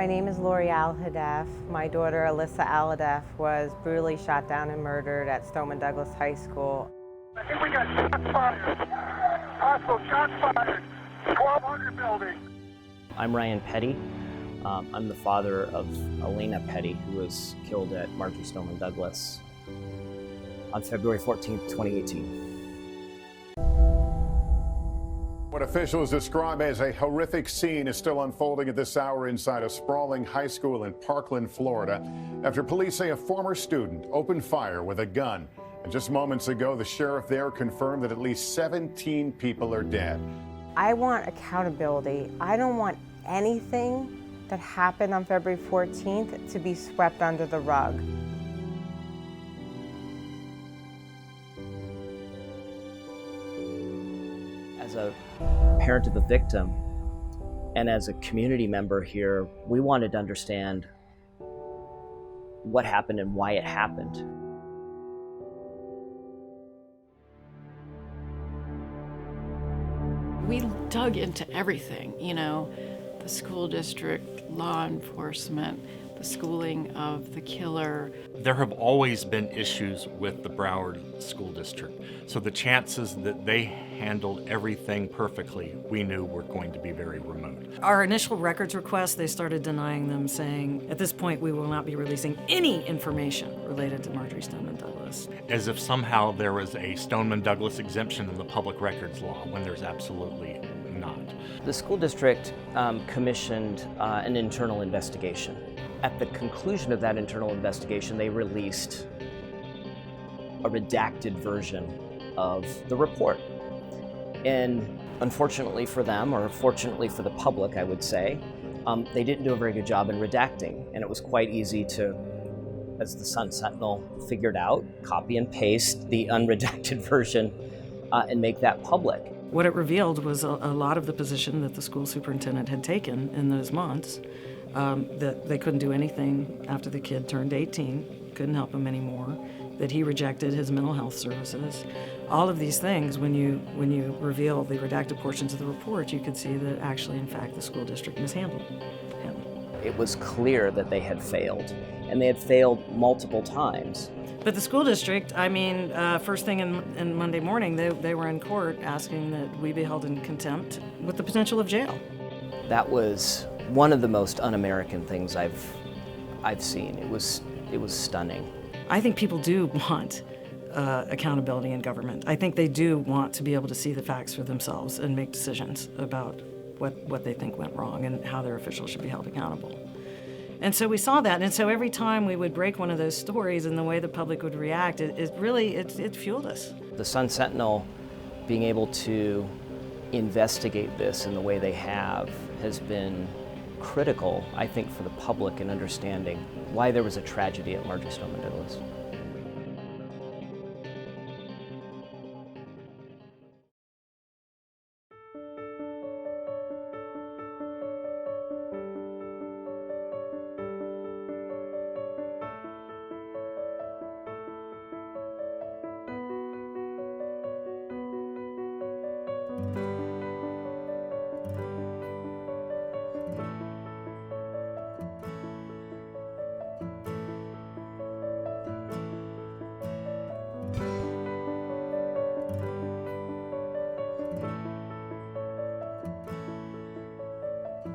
My name is Lori Al-Hadef. My daughter Alyssa Al-Hadef was brutally shot down and murdered at Stoneman Douglas High School. I think we got shots fired. Possible shots fired. 1200 building. I'm Ryan Petty. I'm the father of Elena Petty, who was killed at Marjory Stoneman Douglas on February 14th, 2018. What officials describe as a horrific scene is still unfolding at this hour inside a sprawling high school in Parkland, Florida, after police say a former student opened fire with a gun. And just moments ago, the sheriff there confirmed that at least 17 people are dead. I want accountability. I don't want anything that happened on February 14th to be swept under the rug. As a parent of the victim and as a community member here, we wanted to understand what happened and why it happened. We dug into everything, the school district, law enforcement, the schooling of the killer. There have always been issues with the Broward School District, so the chances that they handled everything perfectly, we knew were going to be very remote. Our initial records requests, they started denying them, saying, at this point, we will not be releasing any information related to Marjory Stoneman Douglas. As if somehow there was a Stoneman Douglas exemption in the public records law, when there's absolutely not. The school district commissioned an internal investigation. At the conclusion of that internal investigation, they released a redacted version of the report. And unfortunately for them, or fortunately for the public, I would say, they didn't do a very good job in redacting. And it was quite easy to, as the Sun Sentinel figured out, copy and paste the unredacted version and make that public. What it revealed was a lot of the position that the school superintendent had taken in those months, that they couldn't do anything after the kid turned 18, couldn't help him anymore, that he rejected his mental health services. All of these things, when you reveal the redacted portions of the report, you could see that actually, in fact, the school district mishandled him. It was clear that they had failed, and they had failed multiple times. But the school district, first thing in Monday morning, they were in court asking that we be held in contempt with the potential of jail. That was one of the most un-American things I've seen. It was stunning. I think people do want accountability in government. I think they do want to be able to see the facts for themselves and make decisions about what they think went wrong and how their officials should be held accountable. And so we saw that, and so every time we would break one of those stories and the way the public would react, it fueled us. The Sun Sentinel being able to investigate this in the way they have has been critical, I think, for the public in understanding why there was a tragedy at Marjory Stoneman Douglas.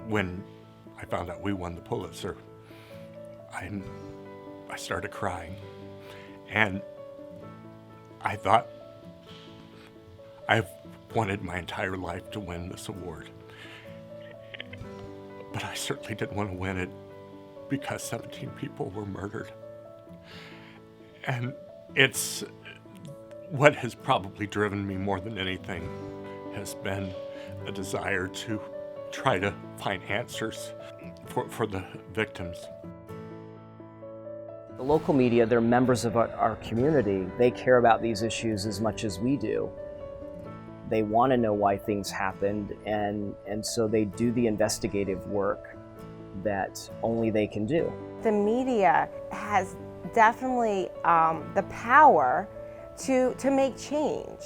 When I found out we won the Pulitzer, I started crying. And I thought, I've wanted my entire life to win this award. But I certainly didn't want to win it because 17 people were murdered. And it's what has probably driven me more than anything has been a desire to try to find answers for the victims. The local media, they're members of our community. They care about these issues as much as we do. They want to know why things happened, and so they do the investigative work that only they can do. The media has definitely the power to make change.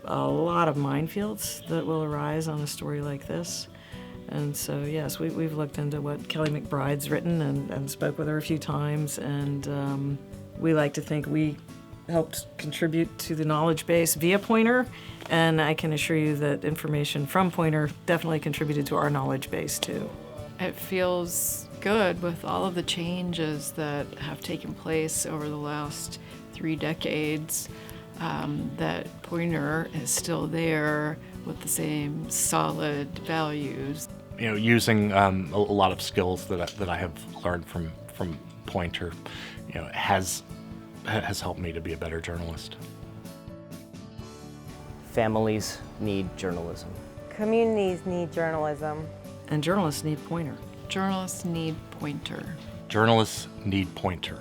a lot of minefields that will arise on a story like this. And so, yes, we've looked into what Kelly McBride's written and spoke with her a few times, and we like to think we helped contribute to the knowledge base via Poynter, and I can assure you that information from Poynter definitely contributed to our knowledge base too. It feels good with all of the changes that have taken place over the last 3 decades, that Poynter is still there with the same solid values. You know, using a lot of skills that I have learned from Poynter, you know, has helped me to be a better journalist. Families need journalism. Communities need journalism. And journalists need Poynter. Journalists need Poynter. Journalists need Poynter.